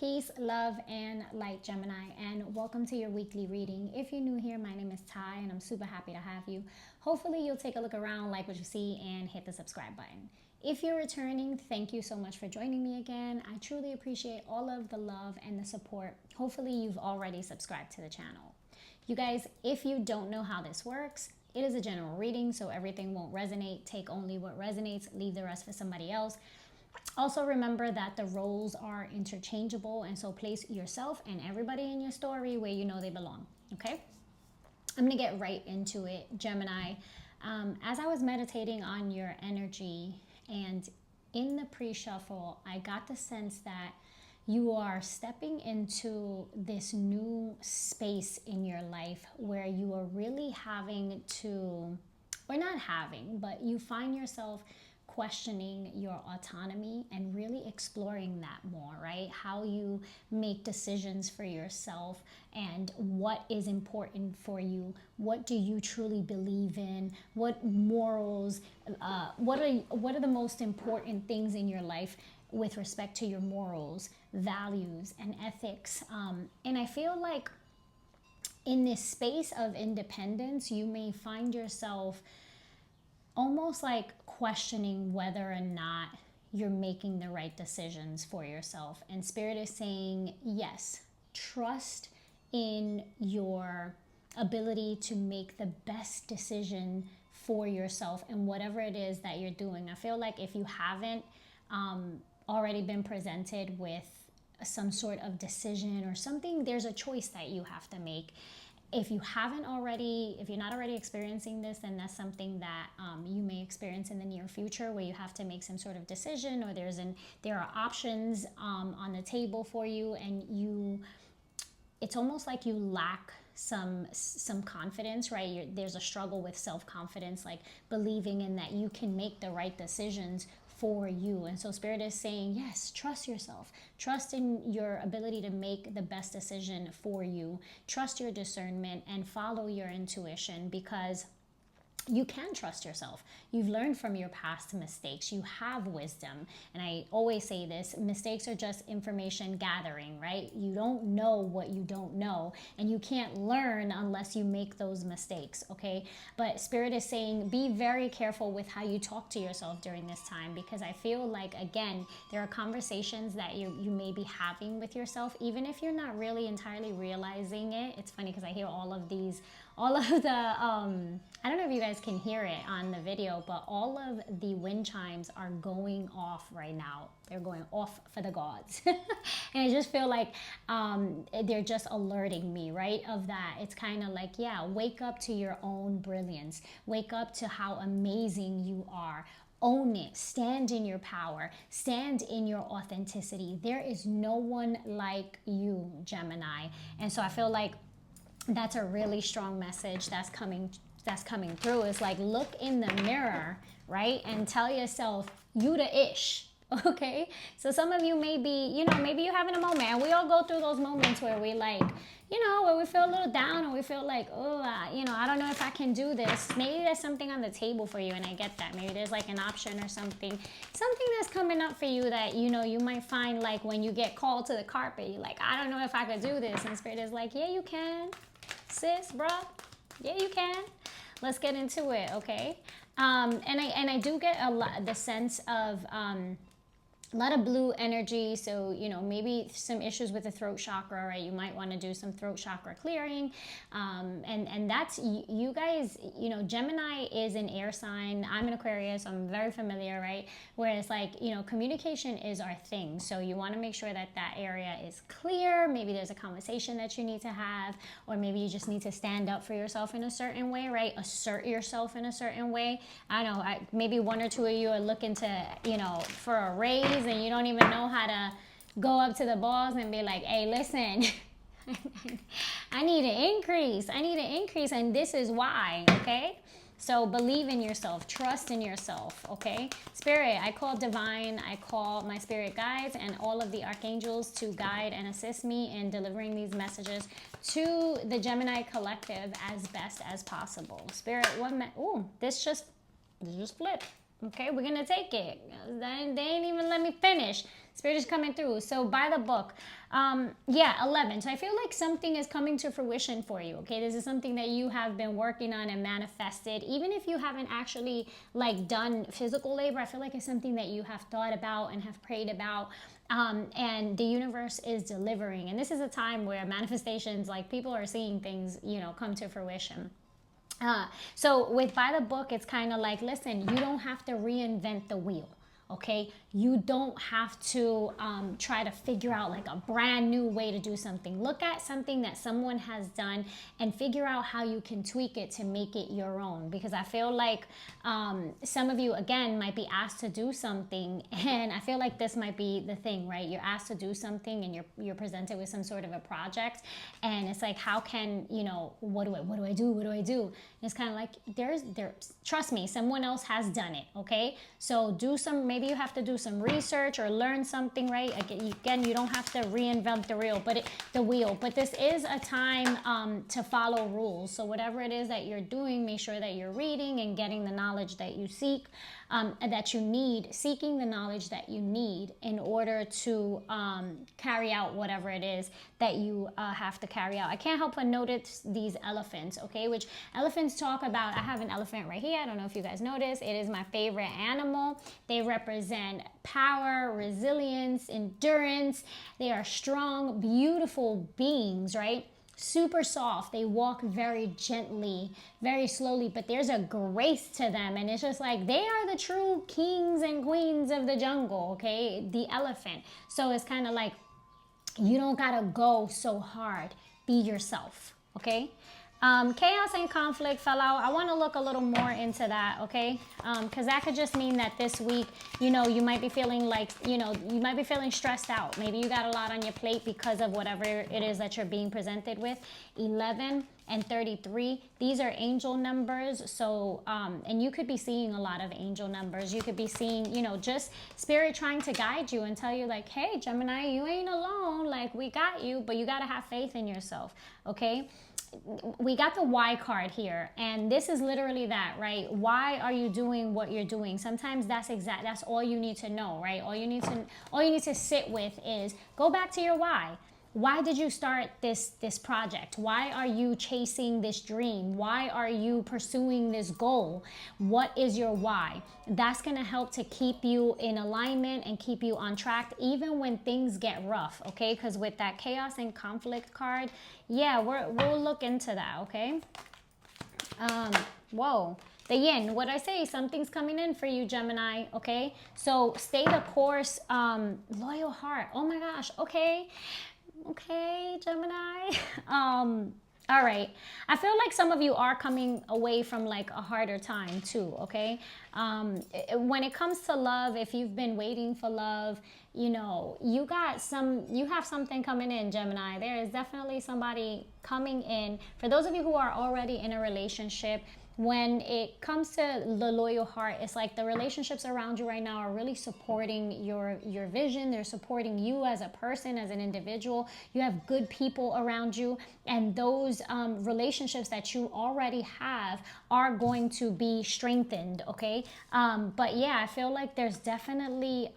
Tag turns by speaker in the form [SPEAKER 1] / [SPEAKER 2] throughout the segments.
[SPEAKER 1] Peace, love, and light, Gemini, and welcome to your weekly reading. If you're new here, my name is Ty, and I'm super happy to have you. Hopefully, you'll take a look around, like what you see, and hit the subscribe button. If you're returning, thank you so much for joining me again. I truly appreciate all of the love and the support. Hopefully, you've already subscribed to the channel. You guys, if you don't know how this works, it is a general reading, so everything won't resonate. Take only what resonates, leave the rest for somebody else. Also remember that the roles are interchangeable, and so place yourself and everybody in your story where you know they belong, okay? I'm gonna get right into it, Gemini. As I was meditating on your energy and in the pre-shuffle, I got the sense that you are stepping into this new space in your life where you are really having to, or not having, but you find yourself questioning your autonomy and really exploring that more, right? How you make decisions for yourself and what is important for you. What do you truly believe in? What morals, what are the most important things in your life with respect to your morals, values, and ethics? And I feel like in this space of independence, you may find yourself almost like questioning whether or not you're making the right decisions for yourself. And Spirit is saying, yes, trust in your ability to make the best decision for yourself and whatever it is that you're doing. I feel like if you haven't already been presented with some sort of decision or something, there's a choice that you have to make. If you haven't already, if you're not already experiencing this, then that's something that you may experience in the near future, where you have to make some sort of decision, or there are options on the table for you, and it's almost like you lack some confidence, right? There's a struggle with self-confidence, like believing in that you can make the right decisions for you. And so Spirit is saying, yes, trust yourself. Trust in your ability to make the best decision for you. Trust your discernment and follow your intuition, because you can trust yourself. You've learned from your past mistakes. You have wisdom. And I always say this, mistakes are just information gathering, right? You don't know what you don't know, and you can't learn unless you make those mistakes, okay? But Spirit is saying, be very careful with how you talk to yourself during this time, because I feel like, again, there are conversations that you may be having with yourself, even if you're not really entirely realizing it. It's funny because I hear all of the I don't know if you guys can hear it on the video, but all of the wind chimes are going off right now. They're going off for the gods. And I just feel like they're just alerting me, right? Of that. It's kind of like, yeah, wake up to your own brilliance. Wake up to how amazing you are. Own it. Stand in your power. Stand in your authenticity. There is no one like you, Gemini. And so I feel like that's a really strong message that's coming through. It's like, look in the mirror, right? And tell yourself, you the ish, okay? So some of you may be, maybe you're having a moment, and we all go through those moments where we like, where we feel a little down, or we feel like, oh, I don't know if I can do this. Maybe there's something on the table for you, and I get that. Maybe there's like an option or something that's coming up for you that, you might find, like when you get called to the carpet, you're like, I don't know if I could do this. And Spirit is like, yeah, you can. Sis, bruh, yeah, you can. Let's get into it, okay? And I do get the sense of a lot of blue energy, so maybe some issues with the throat chakra, right? You might want to do some throat chakra clearing, and that's you guys. Gemini is an air sign. I'm an Aquarius, so I'm very familiar, right? Where it's like, communication is our thing, so you want to make sure that area is clear. Maybe there's a conversation that you need to have, or maybe you just need to stand up for yourself in a certain way, right? Assert yourself in a certain way. I don't know, maybe one or two of you are looking to, for a raise, and you don't even know how to go up to the boss and be like, hey, listen, I need an increase, and this is why, okay? So believe in yourself, trust in yourself, okay? Spirit, I call divine, I call my spirit guides and all of the archangels to guide and assist me in delivering these messages to the Gemini collective as best as possible. Spirit, this just flipped. Okay, we're gonna take it. They ain't even let me finish. Spirit is coming through. So by the book, yeah, 11. So I feel like something is coming to fruition for you. Okay, this is something that you have been working on and manifested. Even if you haven't actually like done physical labor, I feel like it's something that you have thought about and have prayed about. And the universe is delivering. And this is a time where manifestations, like people are seeing things, you know, come to fruition. So with by the book, it's kind of like, listen, you don't have to reinvent the wheel. Okay, you don't have to try to figure out like a brand new way to do something. Look at something that someone has done and figure out how you can tweak it to make it your own. Because I feel like some of you, again, might be asked to do something, and I feel like this might be the thing, right? You're asked to do something and you're presented with some sort of a project, and it's like, how can, you know, what do I do? And it's kind of like, there's trust me, someone else has done it. Okay, so do some, maybe you have to do some research or learn something, right? Again, you don't have to reinvent the wheel, but this is a time to follow rules. So whatever it is that you're doing, make sure that you're reading and getting the knowledge that you seek, that you need, seeking the knowledge that you need in order to carry out whatever it is that you have to carry out. I can't help but notice these elephants, okay? Which elephants talk about, I have an elephant right here. I don't know if you guys notice. It is my favorite animal. They represent power, resilience, endurance. They are strong, beautiful beings, right? Super soft. They walk very gently, very slowly, but there's a grace to them, and it's just like they are the true kings and queens of the jungle, okay? The elephant. So it's kind of like, you don't gotta go so hard. Be yourself, okay? Chaos and conflict fell out. I want to look a little more into that, okay? Because that could just mean that this week, you know, you might be feeling like, you know, you might be feeling stressed out. Maybe you got a lot on your plate because of whatever it is that you're being presented with. 11 and 33, these are angel numbers. So, and you could be seeing a lot of angel numbers. You could be seeing, you know, just spirit trying to guide you and tell you like, hey, Gemini, you ain't alone. Like, we got you, but you got to have faith in yourself, okay? We got the why card here, and this is literally that, right? Why are you doing what you're doing? Sometimes that's all you need to know, right? All you need to sit with is go back to your why. Why did you start this project? Why are you chasing this dream? Why are you pursuing this goal? What is your why? That's going to help to keep you in alignment and keep you on track even when things get rough, okay? Because with that chaos and conflict card, yeah, we'll look into that, okay? Whoa. The yin, what I say, something's coming in for you, Gemini, okay? So stay the course, loyal heart. Oh my gosh, okay. Okay, Gemini. All right. I feel like some of you are coming away from like a harder time too, okay? When it comes to love, if you've been waiting for love, you know, you have something coming in, Gemini. There is definitely somebody coming in. For those of you who are already in a relationship, when it comes to the loyal heart, it's like the relationships around you right now are really supporting your vision. They're supporting you as a person, as an individual. You have good people around you, and those relationships that you already have are going to be strengthened, okay? But yeah, I feel like there's definitely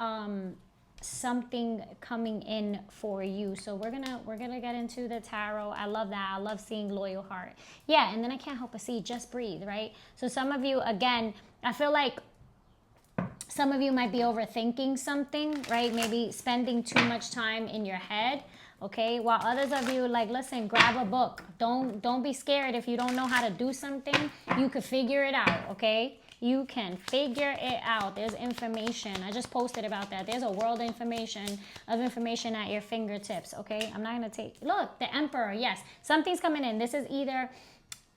[SPEAKER 1] something coming in for you. So we're gonna get into the tarot. I love that. I love seeing loyal heart. Yeah, and then I can't help but see just breathe, right? So some of you, again, I feel like some of you might be overthinking something, right? Maybe spending too much time in your head, okay? While others of you, like, listen, grab a book. Don't be scared if you don't know how to do something. You could figure it out, okay? You can figure it out. There's information. I just posted about that. There's a world of information at your fingertips, okay? I'm not going to take... Look, the Emperor, yes. Something's coming in. This is either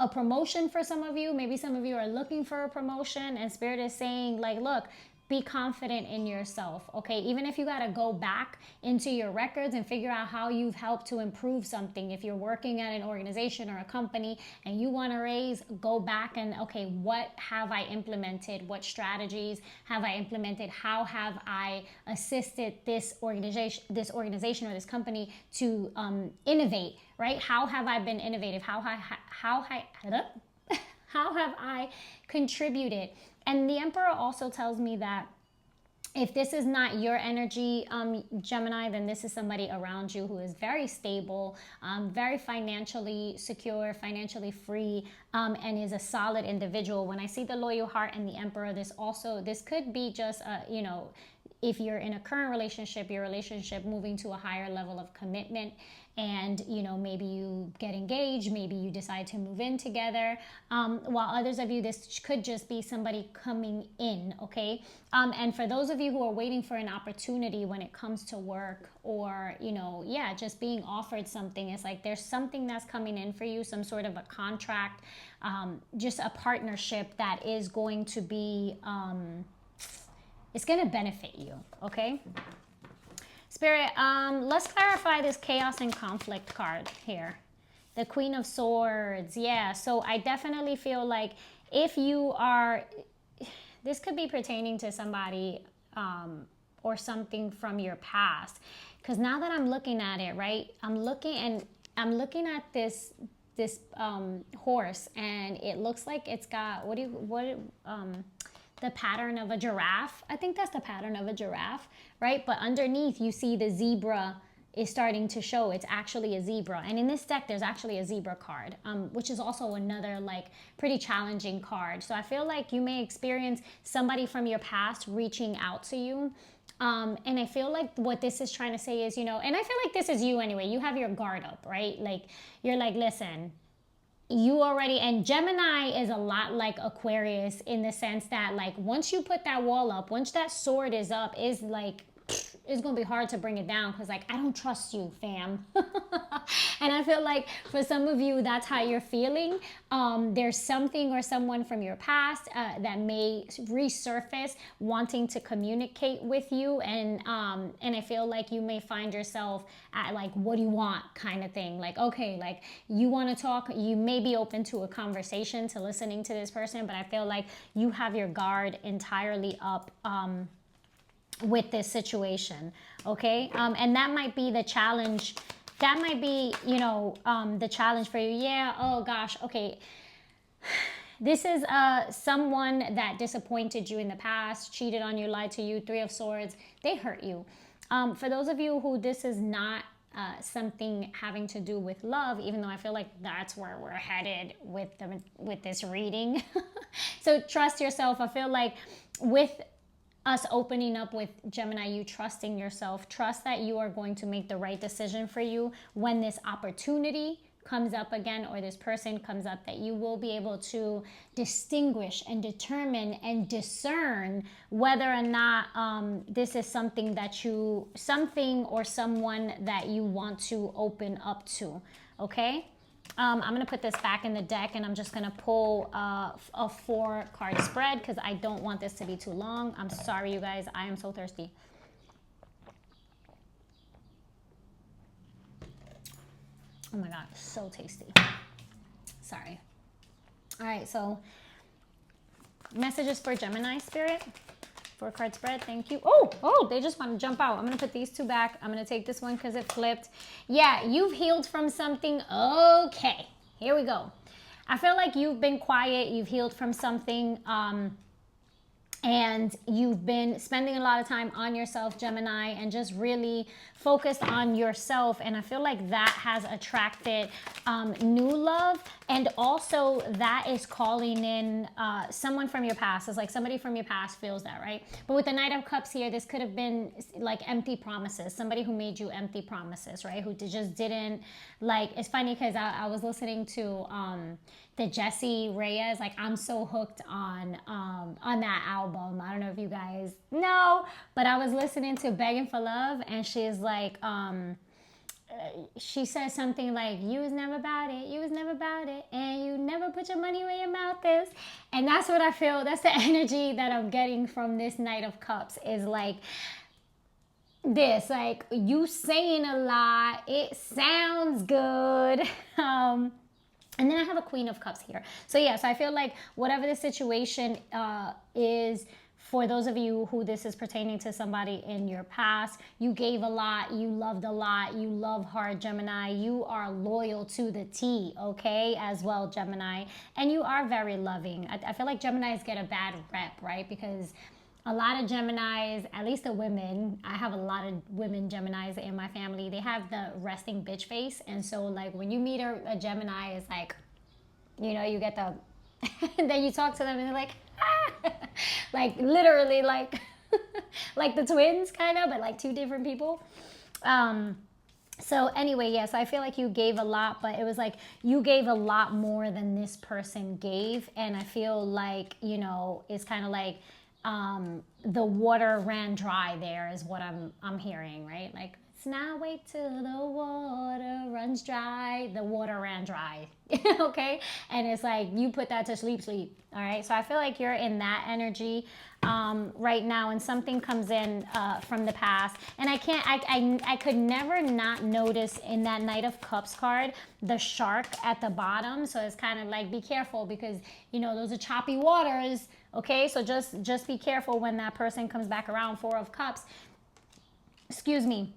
[SPEAKER 1] a promotion for some of you. Maybe some of you are looking for a promotion, and Spirit is saying, like, look, be confident in yourself, okay? Even if you got to go back into your records and figure out how you've helped to improve something. If you're working at an organization or a company and you want to raise, go back and, okay, what have I implemented? What strategies have I implemented? How have I assisted this organization or this company to innovate, right? How have I been innovative? How How have I contributed? And the Emperor also tells me that if this is not your energy, Gemini, then this is somebody around you who is very stable, very financially secure, financially free, and is a solid individual. When I see the loyal heart and the Emperor, this could be just, if you're in a current relationship, your relationship moving to a higher level of commitment, and maybe you get engaged, maybe you decide to move in together, while others of you, this could just be somebody coming in, okay? And for those of you who are waiting for an opportunity when it comes to work, or just being offered something, it's like there's something that's coming in for you, some sort of a contract, just a partnership that is going to be it's going to benefit you, okay? Spirit, let's clarify this chaos and conflict card here. The Queen of Swords. Yeah, so I definitely feel like if you are, this could be pertaining to somebody or something from your past. Because now that I'm looking at it, right, I'm looking at this horse, and it looks like it's got, the pattern of a giraffe. I think that's the pattern of a giraffe, right? But underneath you see the zebra is starting to show. It's actually a zebra. And in this deck, there's actually a zebra card, which is also another pretty challenging card. So I feel like you may experience somebody from your past reaching out to you. And I feel like what this is trying to say is, and I feel like this is you anyway. You have your guard up, right? Like, you're like, listen, you already, and Gemini is a lot like Aquarius in the sense that once you put that wall up, once that sword is up, it's gonna be hard to bring it down, because I don't trust you, fam. And I feel like for some of you, that's how you're feeling. There's something or someone from your past that may resurface wanting to communicate with you, and I feel like you may find yourself at what do you want kind of thing. Okay, you want to talk, you may be open to a conversation, to listening to this person, but I feel like you have your guard entirely up with this situation, okay? And that might be the challenge. That might be, the challenge for you. Yeah, oh gosh, okay. This is someone that disappointed you in the past, cheated on you, lied to you, 3 of Swords. They hurt you. For those of you who this is not something having to do with love, even though I feel like that's where we're headed with this reading. So trust yourself. I feel like with us opening up with Gemini, you trusting yourself, trust that you are going to make the right decision for you when this opportunity comes up again, or this person comes up, that you will be able to distinguish and determine and discern whether or not this is something or someone that you want to open up to, okay? I'm going to put this back in the deck, and I'm just going to pull a 4-card spread, because I don't want this to be too long. I'm sorry, you guys. I am so thirsty. Oh my God, so tasty. Sorry. All right, so messages for Gemini, Spirit. 4-card spread, thank you. Oh, they just want to jump out. I'm going to put these 2 back. I'm going to take this one because it flipped. Yeah, you've healed from something. Okay, here we go. I feel like you've been quiet. You've healed from something. And you've been spending a lot of time on yourself, Gemini, and just really focused on yourself. And I feel like that has attracted new love. And also that is calling in someone from your past. It's like somebody from your past feels that, right? But with the Knight of Cups here, this could have been empty promises. Somebody who made you empty promises, right? Who just didn't, it's funny because I was listening to the Jessie Reyez, I'm so hooked on that album. I don't know if you guys know, but I was listening to Begging for Love, and she's she says something like, you was never about it, and you never put your money where your mouth is. And that's what I feel, that's the energy that I'm getting from this Knight of Cups, is this, you saying a lot, it sounds good. And then I have a Queen of Cups here. So yeah, so I feel like whatever the situation is for those of you who this is pertaining to somebody in your past, you gave a lot, you loved a lot, you love hard, Gemini. You are loyal to the T, okay, as well, Gemini. And you are very loving. I feel like Geminis get a bad rep, right? Because a lot of Geminis, at least the women, I have a lot of women Geminis in my family, they have the resting bitch face. And so like when you meet a Gemini, it's like, you know, you get the, and then you talk to them and they're like, ah! Like literally like, like the twins kind of, but like two different people. So anyway, yes, I feel like you gave a lot, but it was like you gave a lot more than this person gave. And I feel like, you know, it's kind of like, the water ran dry there is what I'm hearing, right? Like, let's not wait till the water runs dry. The water ran dry. Okay. And it's like, you put that to sleep. All right. So I feel like you're in that energy, right now, and something comes in, from the past. And I could never not notice in that Knight of Cups card, the shark at the bottom. So it's kind of like, be careful because, you know, those are choppy waters. Okay, so just be careful when that person comes back around. Four of Cups. Excuse me.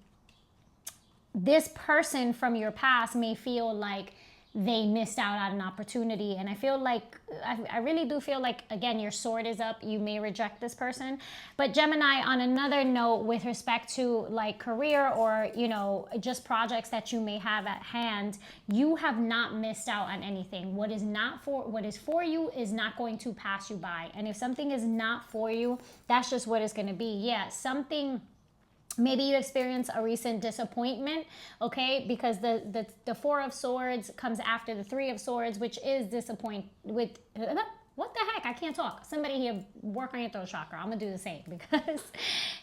[SPEAKER 1] This person from your past may feel like they missed out on an opportunity. And I feel like, I really do feel like, again, your sword is up. You may reject this person. But Gemini, on another note, with respect to like career or, you know, just projects that you may have at hand, you have not missed out on anything. What is for you is not going to pass you by. And if something is not for you, that's just what it's going to be. Yeah, something. Maybe you experience a recent disappointment, okay? Because the Four of Swords comes after the Three of Swords, which is what the heck? I can't talk. Somebody here, work on your throat chakra. I'm going to do the same because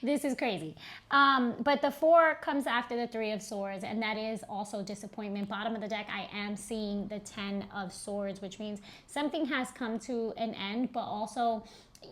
[SPEAKER 1] this is crazy. But the Four comes after the Three of Swords, and that is also disappointment. Bottom of the deck, I am seeing the Ten of Swords, which means something has come to an end, but also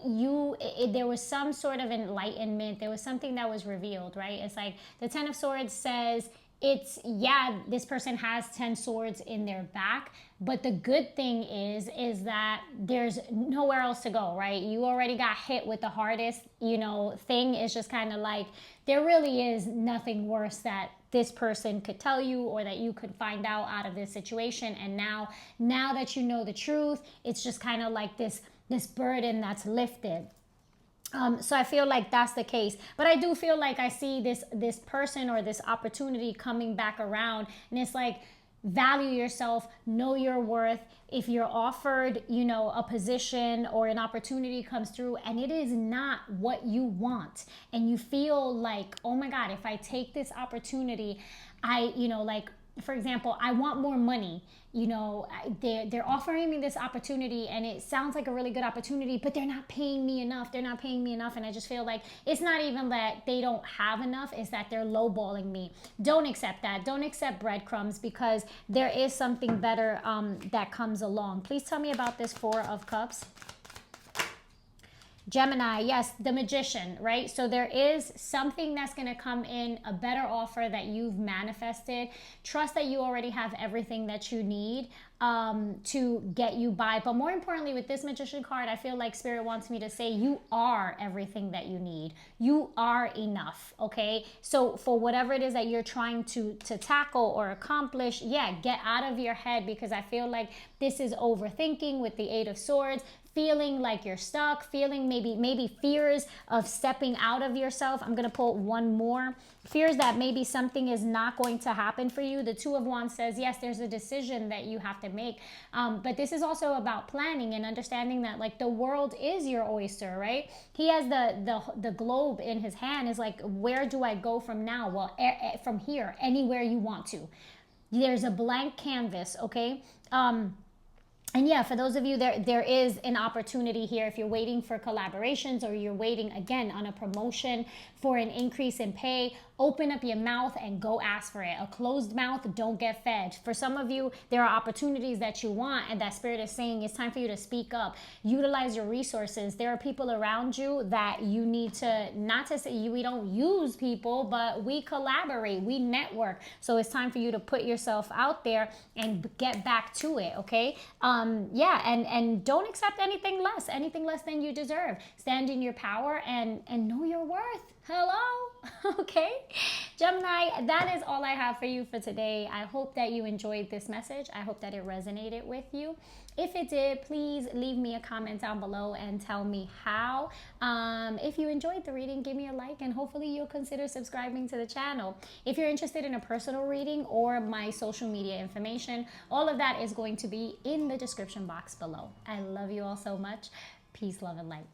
[SPEAKER 1] there was some sort of enlightenment. There was something that was revealed, right? It's like the Ten of Swords says, this person has 10 swords in their back, but the good thing is that there's nowhere else to go, right? You already got hit with the hardest, you know, thing. Is just kind of like, there really is nothing worse that this person could tell you or that you could find out of this situation. And now that you know the truth, it's just kind of like this burden that's lifted. So I feel like that's the case, but I do feel like I see this person or this opportunity coming back around, and it's like, value yourself, know your worth. If you're offered, you know, a position or an opportunity comes through and it is not what you want, and you feel like, oh my God, if I take this opportunity, like, for example, I want more money. You know, they're offering me this opportunity and it sounds like a really good opportunity, but they're not paying me enough. And I just feel like it's not even that they don't have enough, it's that they're lowballing me. Don't accept that. Don't accept breadcrumbs, because there is something better that comes along. Please tell me about this Four of Cups. Gemini, yes, the Magician, right? So there is something that's going to come in, a better offer that you've manifested. Trust that you already have everything that you need to get you by. But more importantly, with this Magician card, I feel like Spirit wants me to say you are everything that you need. You are enough, okay? So for whatever it is that you're trying to tackle or accomplish, yeah, get out of your head, because I feel like this is overthinking with the Eight of Swords. Feeling like you're stuck, feeling maybe fears of stepping out of yourself. I'm going to pull one more. Fears that maybe something is not going to happen for you. The Two of Wands says, yes, there's a decision that you have to make. But this is also about planning and understanding that, like, the world is your oyster, right? He has the globe in his hand. Is like, where do I go from now? Well, from here, anywhere you want to. There's a blank canvas, okay? And yeah, for those of you, there is an opportunity here. If you're waiting for collaborations or you're waiting, again, on a promotion, for an increase in pay, open up your mouth and go ask for it. A closed mouth don't get fed. For some of you, there are opportunities that you want, and that Spirit is saying it's time for you to speak up. Utilize your resources. There are people around you that you need to, not to say we don't use people, but we collaborate, we network. So it's time for you to put yourself out there and get back to it, okay? Yeah, and don't accept anything less than you deserve. Stand in your power and know your worth. Hello. Okay, Gemini, that is all I have for you for today. I hope that you enjoyed this message. I hope that it resonated with you. If it did, please leave me a comment down below and tell me how. If you enjoyed the reading, give me a like, and hopefully you'll consider subscribing to the channel. If you're interested in a personal reading or my social media information, all of that is going to be in the description box below. I love you all so much. Peace, love, and light.